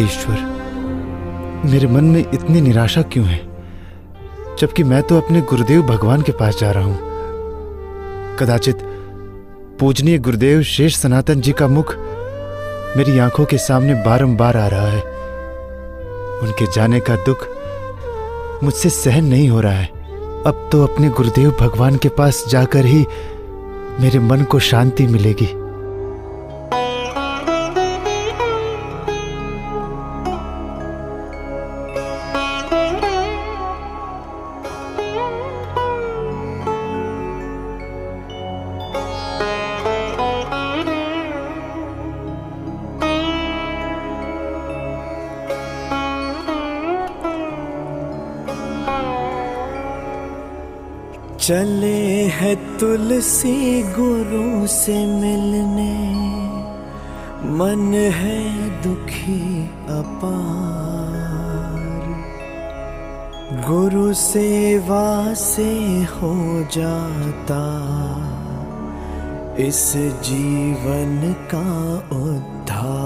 ईश्वर, मेरे मन में इतनी निराशा क्यों है, जबकि मैं तो अपने गुरुदेव भगवान के पास जा रहा हूं। कदाचित पूजनीय गुरुदेव शेष सनातन जी का मुख मेरी आंखों के सामने बारंबार आ रहा है। उनके जाने का दुख मुझसे सहन नहीं हो रहा है। अब तो अपने गुरुदेव भगवान के पास जाकर ही मेरे मन को शांति मिलेगी। चले है तुलसी गुरु से मिलने, मन है दुखी अपार। गुरु सेवा से हो जाता इस जीवन का उद्धार।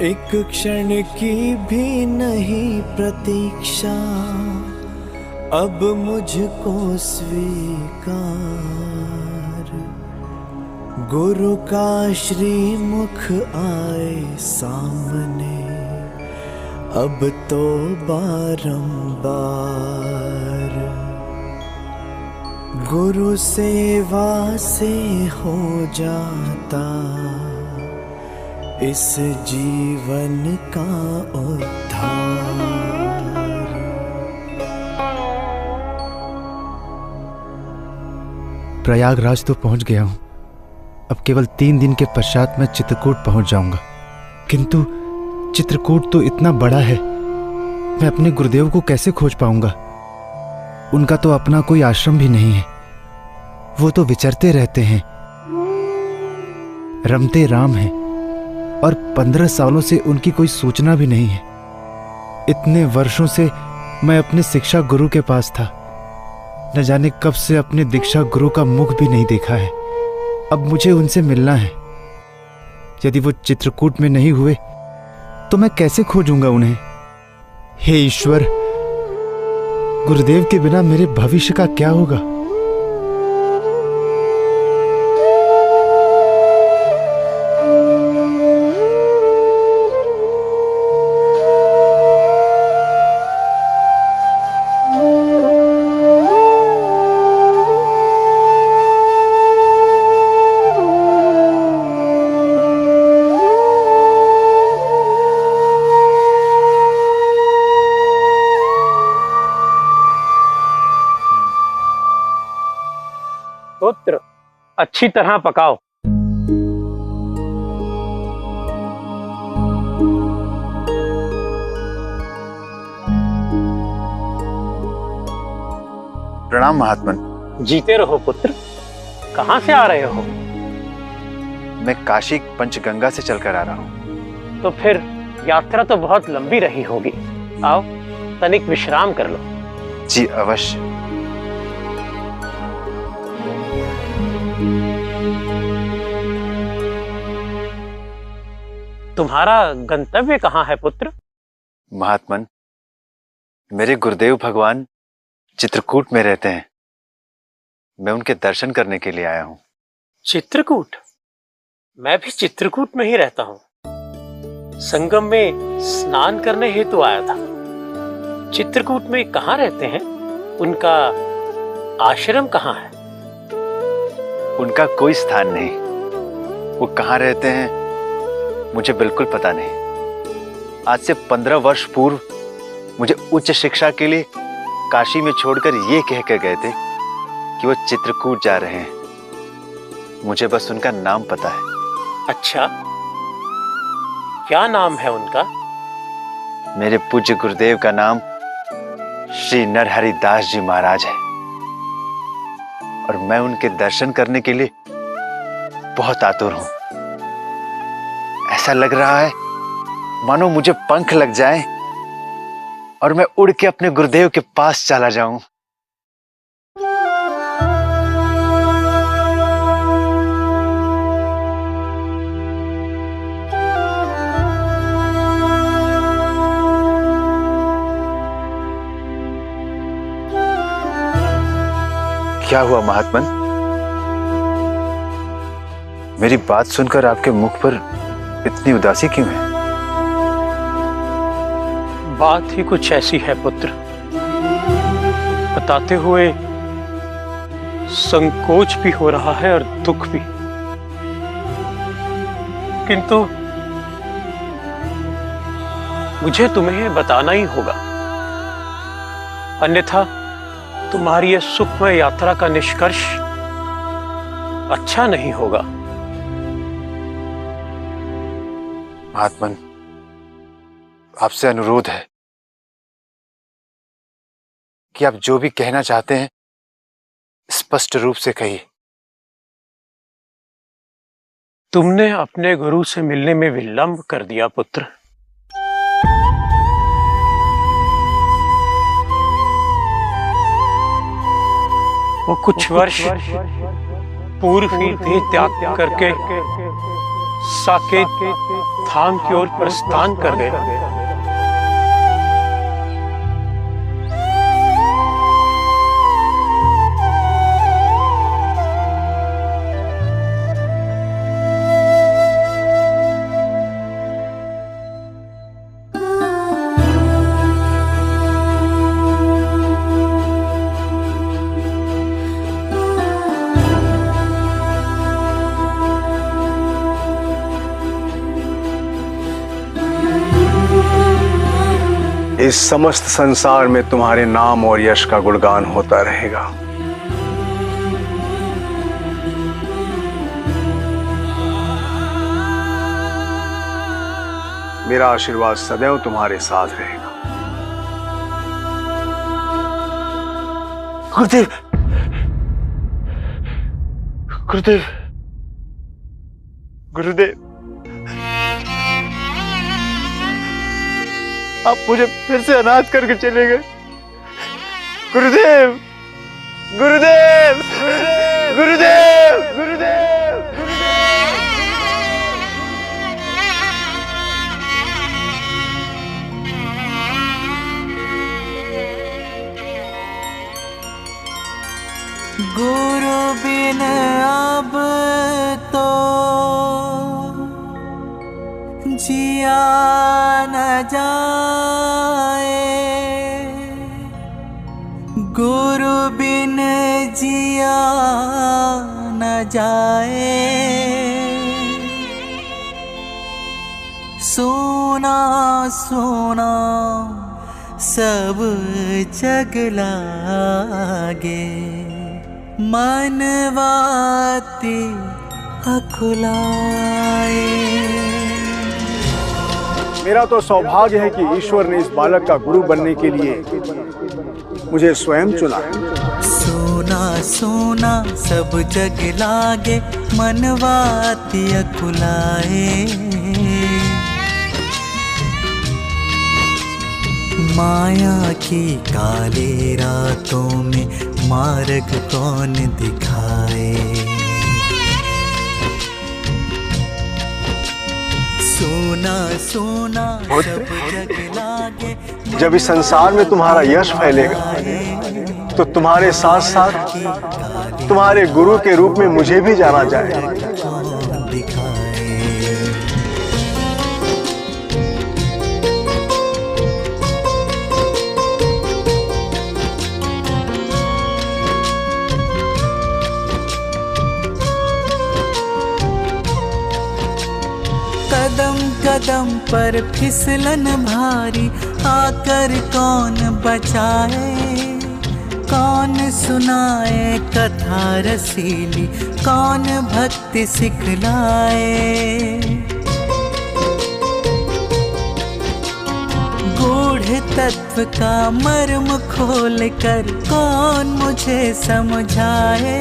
एक क्षण की भी नहीं प्रतीक्षा अब मुझको स्वीकार। गुरु का श्रीमुख आए सामने अब तो बारंबार। गुरु सेवा से हो जाता इस जीवन का उद्धार। प्रयागराज तो पहुंच गया हूं। अब केवल 3 दिन के पश्चात मैं चित्रकूट पहुंच जाऊंगा। किंतु चित्रकूट तो इतना बड़ा है, मैं अपने गुरुदेव को कैसे खोज पाऊंगा? उनका तो अपना कोई आश्रम भी नहीं है। वो तो विचरते रहते हैं, रमते राम हैं, और 15 सालों से उनकी कोई सूचना भी नहीं है। इतने वर्षों से मैं अपने शिक्षा गुरु के पास था, न जाने कब से अपने दीक्षा गुरु का मुख भी नहीं देखा है। अब मुझे उनसे मिलना है। यदि वो चित्रकूट में नहीं हुए तो मैं कैसे खोजूंगा उन्हें? हे ईश्वर, गुरुदेव के बिना मेरे भविष्य का क्या होगा? पुत्र, अच्छी तरह पकाओ। प्रणाम महात्मन। जीते रहो पुत्र। कहां से आ रहे हो? मैं काशी पंचगंगा से चलकर आ रहा हूं। तो फिर यात्रा तो बहुत लंबी रही होगी। आओ तनिक विश्राम कर लो। जी अवश्य। तुम्हारा गंतव्य कहाँ है पुत्र? महात्मन, मेरे गुरुदेव भगवान चित्रकूट में रहते हैं। मैं उनके दर्शन करने के लिए आया हूं। चित्रकूट? मैं भी चित्रकूट में ही रहता हूं। संगम में स्नान करने हेतु आया था। चित्रकूट में कहाँ रहते हैं? उनका आश्रम कहाँ है? उनका कोई स्थान नहीं। वो कहाँ रहते हैं मुझे बिल्कुल पता नहीं। आज से 15 वर्ष पूर्व मुझे उच्च शिक्षा के लिए काशी में छोड़कर ये कहकर गए थे कि वो चित्रकूट जा रहे हैं। मुझे बस उनका नाम पता है। अच्छा, क्या नाम है उनका? मेरे पूज्य गुरुदेव का नाम श्री नरहरि दास जी महाराज है, और मैं उनके दर्शन करने के लिए बहुत आतुर हूं। ऐसा लग रहा है मानो मुझे पंख लग जाएं और मैं उड़ के अपने गुरुदेव के पास चला जाऊं। क्या हुआ महात्मन? मेरी बात सुनकर आपके मुख पर इतनी उदासी क्यों है? बात ही कुछ ऐसी है पुत्र, बताते हुए संकोच भी हो रहा है और दुख भी, किंतु मुझे तुम्हें बताना ही होगा, अन्यथा तुम्हारी यह सुखमय यात्रा का निष्कर्ष अच्छा नहीं होगा। महात्मन, आपसे अनुरोध है कि आप जो भी कहना चाहते हैं स्पष्ट रूप से कहिए। तुमने अपने गुरु से मिलने में विलंब कर दिया पुत्र। वो कुछ वर्ष पूर्व ही देह त्याग करके साकेत धाम की ओर प्रस्थान कर गए। इस समस्त संसार में तुम्हारे नाम और यश का गुणगान होता रहेगा। मेरा आशीर्वाद सदैव तुम्हारे साथ रहेगा। गुरुदेव, गुरुदेव, गुरुदेव, आप मुझे फिर से अनाथ करके चले गए। गुरुदेव, गुरुदेव, गुरुदेव, गुरुदेव, गुरुदेव, गुरु बिन अब तो जिया न जाए, गुरु बिन जिया न जाए। सोना सोना सब जग लागे, मनवाती अकुलाए। मेरा तो सौभाग्य है कि ईश्वर ने इस बालक का गुरु बनने के लिए मुझे स्वयं चुना है। सोना सोना सब जग लागे, मनवाती अकुलाए। माया की काली रातों में मार्ग कौन दिखाए। सोना सोना सब जग लागे, जब इस संसार में तुम्हारा यश फैलेगा तो तुम्हारे साथ साथ तुम्हारे गुरु के रूप में मुझे भी जाना जाएगा। कदम कदम पर फिसलन भारी, आकर कौन बचाए। कौन सुनाए कथा रसीली, कौन भक्ति सिखलाए। गूढ़ तत्व का मर्म खोल कर कौन मुझे समझाए।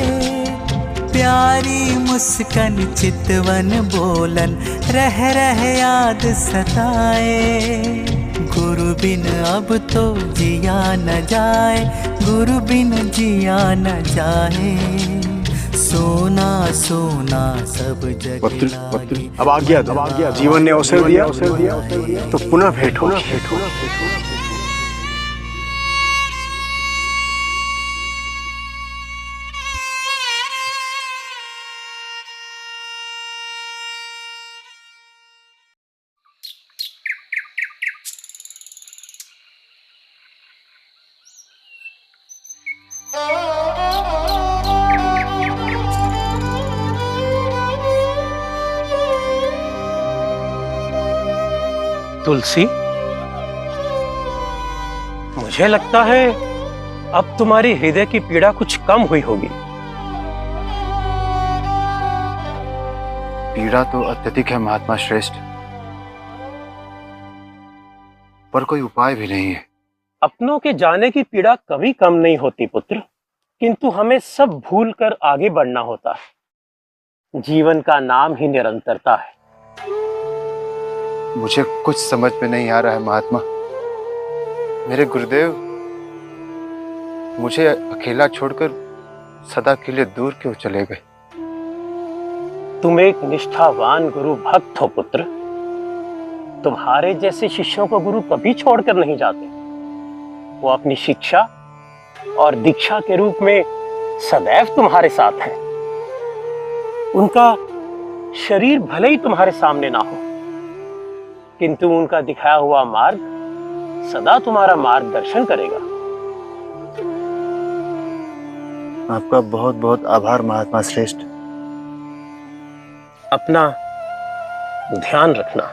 प्यारी मुस्कान चितवन बोलन, रह रह याद सताए। गुरु बिन अब तो जिया न जाए, गुरु बिन जिया न जाए। सोना सोना सब जग लागे। अब आज्ञा दो, जीवन ने अवसर दिया तो पुनः भेंट हो। तुलसी, मुझे लगता है अब तुम्हारी हृदय की पीड़ा कुछ कम हुई होगी। पीड़ा तो अत्यधिक है महात्मा श्रेष्ठ, पर कोई उपाय भी नहीं है। अपनों के जाने की पीड़ा कभी कम नहीं होती पुत्र, किंतु हमें सब भूलकर आगे बढ़ना होता है। जीवन का नाम ही निरंतरता है। मुझे कुछ समझ में नहीं आ रहा है महात्मा। मेरे गुरुदेव मुझे अकेला छोड़कर सदा के लिए दूर क्यों चले गए? तुम एक निष्ठावान गुरु भक्त हो पुत्र। तुम्हारे जैसे शिष्यों को गुरु कभी छोड़कर नहीं जाते। वो अपनी शिक्षा और दीक्षा के रूप में सदैव तुम्हारे साथ है। उनका शरीर भले ही तुम्हारे सामने ना हो, किंतु उनका दिखाया हुआ मार्ग सदा तुम्हारा मार्गदर्शन करेगा। आपका बहुत बहुत आभार महात्मा श्रेष्ठ। अपना ध्यान रखना।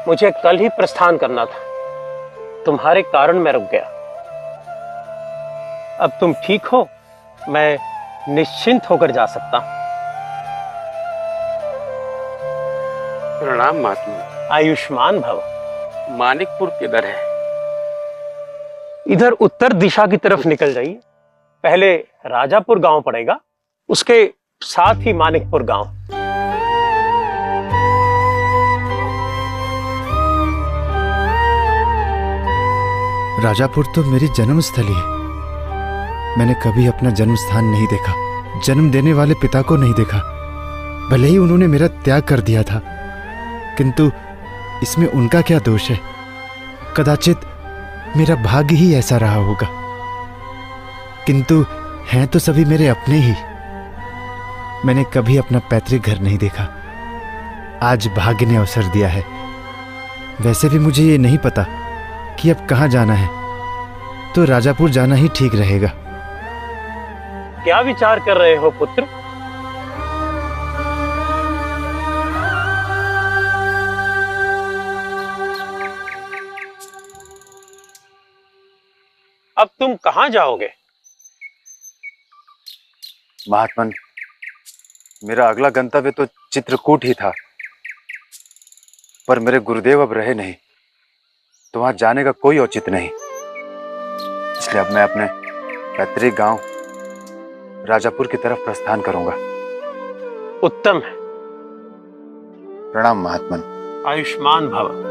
मुझे कल ही प्रस्थान करना था, तुम्हारे कारण मैं रुक गया। अब तुम ठीक हो, मैं निश्चिंत होकर जा सकता हूं। प्रणाम महात्मा। आयुष्मान भव। मानिकपुर किधर है? इधर उत्तर दिशा की तरफ निकल जाइए। पहले राजापुर गांव पड़ेगा, उसके साथ ही मानिकपुर गांव। राजापुर तो मेरी जन्मस्थली है। मैंने कभी अपना जन्म स्थान नहीं देखा, जन्म देने वाले पिता को नहीं देखा। भले ही उन्होंने मेरा त्याग कर दिया था, किंतु इसमें उनका क्या दोष है? कदाचित मेरा भाग्य ही ऐसा रहा होगा। किंतु हैं तो सभी मेरे अपने ही। मैंने कभी अपना पैतृक घर नहीं देखा। आज भाग्य ने अवसर दिया है। वैसे भी मुझे ये नहीं पता कि अब कहां जाना है, तो राजापुर जाना ही ठीक रहेगा। क्या विचार कर रहे हो पुत्र? अब तुम कहां जाओगे? महात्मन, मेरा अगला गंतव्य तो चित्रकूट ही था, पर मेरे गुरुदेव अब रहे नहीं, तो वहां जाने का कोई औचित्य नहीं। इसलिए अब मैं अपने पैतृक गांव राजापुर की तरफ प्रस्थान करूंगा। उत्तम है। प्रणाम महात्मन। आयुष्मान भव।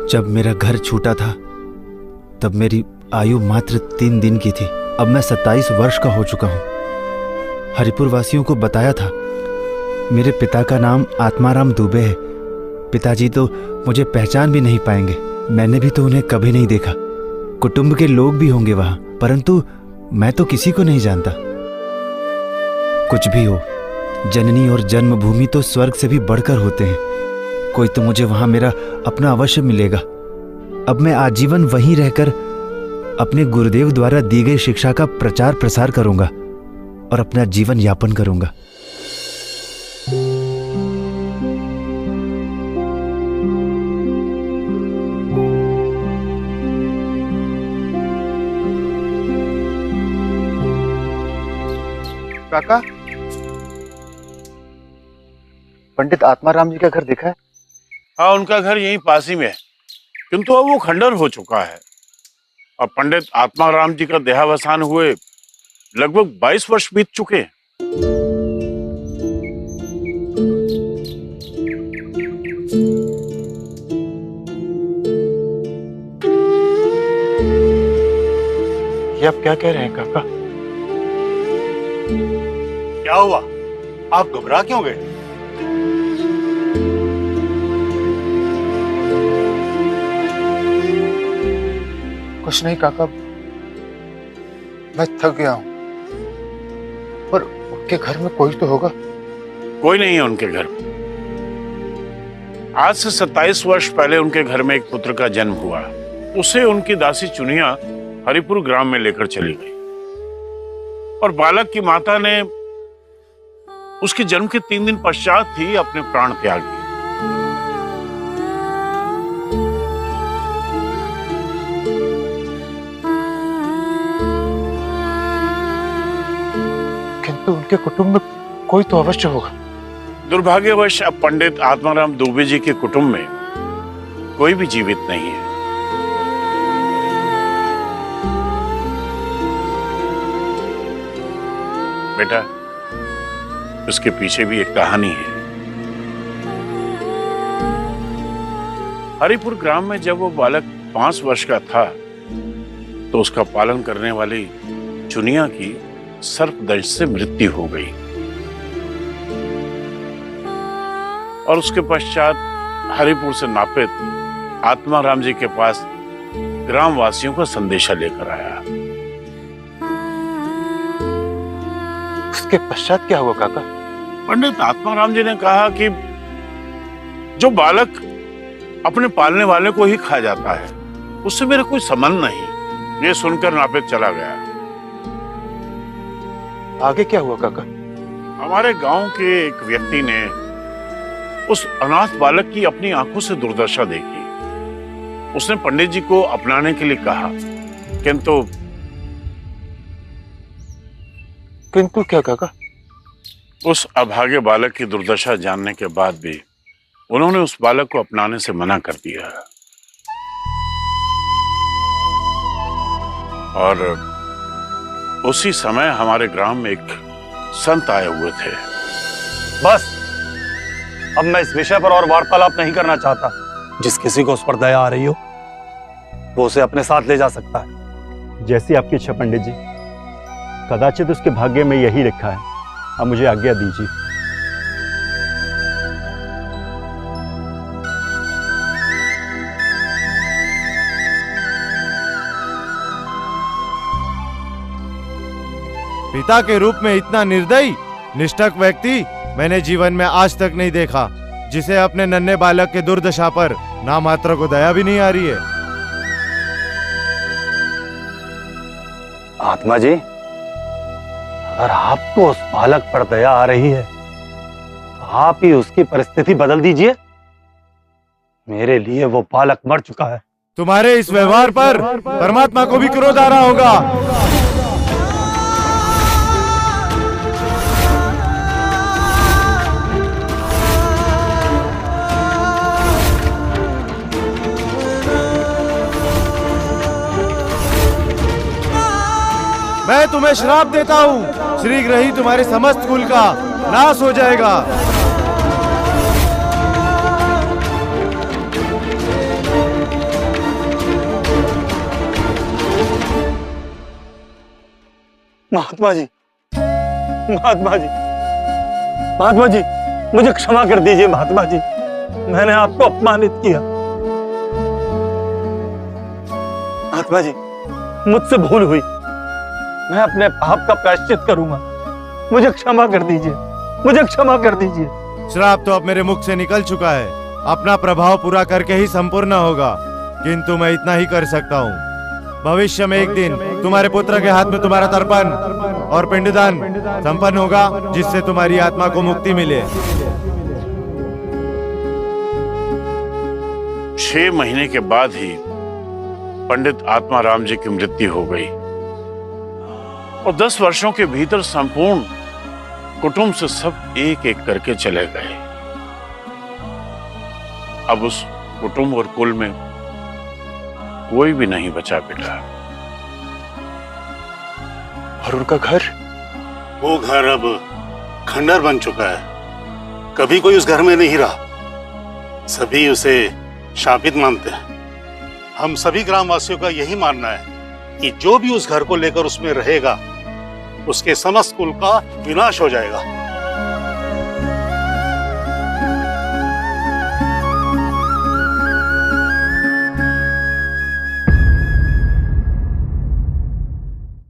जब मेरा घर छूटा था तब मेरी आयु मात्र 3 दिन की थी। अब मैं 27 वर्ष का हो चुका हूं। हरिपुर वासियों को बताया था मेरे पिता का नाम आत्माराम दुबे है। पिताजी तो मुझे पहचान भी नहीं पाएंगे। मैंने भी तो उन्हें कभी नहीं देखा। कुटुंब के लोग भी होंगे वहां, परंतु मैं तो किसी को नहीं जानता। कुछ भी हो, जननी और जन्मभूमि तो स्वर्ग से भी बढ़कर होते हैं। कोई तो मुझे वहां मेरा अपना अवश्य मिलेगा। अब मैं आजीवन वहीं रहकर अपने गुरुदेव द्वारा दी गई शिक्षा का प्रचार प्रसार करूंगा और अपना जीवन यापन करूंगा। काका, पंडित आत्माराम जी का घर देखा है? हाँ, उनका घर यहीं पास ही में है, किंतु अब वो खंडर हो चुका है। और पंडित आत्माराम जी का देहावसान हुए लगभग 22 वर्ष बीत चुके हैं। ये आप क्या कह रहे हैं काका? क्या हुआ? आप घबरा क्यों गए? कुछ नहीं काका, मैं थक गया हूं। पर उनके घर में कोई तो होगा कोई नहीं है उनके घर में। आज से 27 वर्ष पहले उनके घर में एक पुत्र का जन्म हुआ। उसे उनकी दासी चुनिया हरिपुर ग्राम में लेकर चली गई और बालक की माता ने उसके जन्म के 3 दिन पश्चात ही अपने प्राण त्याग दिए। किंतु उनके कुटुंब में कोई तो अवश्य होगा। दुर्भाग्यवश अब पंडित आत्माराम दुबे जी के कुटुंब में कोई भी जीवित नहीं है। बेटा, उसके पीछे भी एक कहानी है। हरिपुर ग्राम में जब वो बालक 5 वर्ष का था तो उसका पालन करने वाली चुनिया की सर्पदंश से मृत्यु हो गई और उसके पश्चात हरिपुर से नापित आत्माराम जी के पास ग्रामवासियों का संदेशा लेकर आया। उसके पश्चात क्या हुआ काका? पंडित आत्माराम जी ने कहा कि जो बालक अपने पालने वाले को ही खा जाता है उससे मेरा कोई संबंध नहीं। ये सुनकर नापित चला गया। आगे क्या हुआ काका? हमारे गांव के एक व्यक्ति ने उस अनाथ बालक की अपनी आंखों से दुर्दशा देखी। उसने पंडित जी को अपनाने के लिए कहा, किंतु क्या काका? उस अभागे बालक की दुर्दशा जानने के बाद भी उन्होंने उस बालक को अपनाने से मना कर दिया और उसी समय हमारे ग्राम में एक संत आए हुए थे। बस अब मैं इस विषय पर और वार्तालाप नहीं करना चाहता। जिस किसी को उस पर दया आ रही हो वो उसे अपने साथ ले जा सकता है। जैसी आपकी इच्छा पंडित जी। कदाचित उसके भाग्य में यही लिखा है। अब मुझे आज्ञा दीजिए। पिता के रूप में इतना निर्दयी निष्ठक व्यक्ति मैंने जीवन में आज तक नहीं देखा, जिसे अपने नन्हे बालक के दुर्दशा पर ना मात्र को दया भी नहीं आ रही है। आत्मा जी, अगर आपको उस बालक पर दया आ रही है तो आप ही उसकी परिस्थिति बदल दीजिए। मेरे लिए वो बालक मर चुका है। तुम्हारे इस व्यवहार पर परमात्मा को भी क्रोध आ रहा होगा। मैं तुम्हें श्राप देता हूँ, शीघ्र ही तुम्हारे समस्त कुल का नाश हो जाएगा। महात्मा जी, महात्मा जी, महात्मा जी, मुझे क्षमा कर दीजिए महात्मा जी। मैंने आपको अपमानित किया। महात्मा जी, मुझसे भूल हुई। मैं अपने पाप का प्रायश्चित करूंगा। मुझे क्षमा कर दीजिए, मुझे क्षमा कर दीजिए। श्राप तो अब मेरे मुख से निकल चुका है, अपना प्रभाव पूरा करके ही संपूर्ण होगा। किंतु मैं इतना ही कर सकता हूँ, भविष्य में एक दिन तुम्हारे पुत्र के हाथ में तुम्हारा तर्पण और पिंडदान संपन्न होगा, जिससे तुम्हारी आत्मा को मुक्ति मिले। 6 महीने के बाद ही पंडित आत्माराम जी की मृत्यु हो गई और 10 वर्षों के भीतर संपूर्ण कुटुंब से सब एक एक करके चले गए। अब उस कुटुंब और कुल में कोई भी नहीं बचा बेटा। और उनका घर? वो घर अब खंडर बन चुका है। कभी कोई उस घर में नहीं रहा। सभी उसे शापित मानते हैं। हम सभी ग्रामवासियों का यही मानना है कि जो भी उस घर को लेकर उसमें रहेगा उसके समस्त कुल का विनाश हो जाएगा।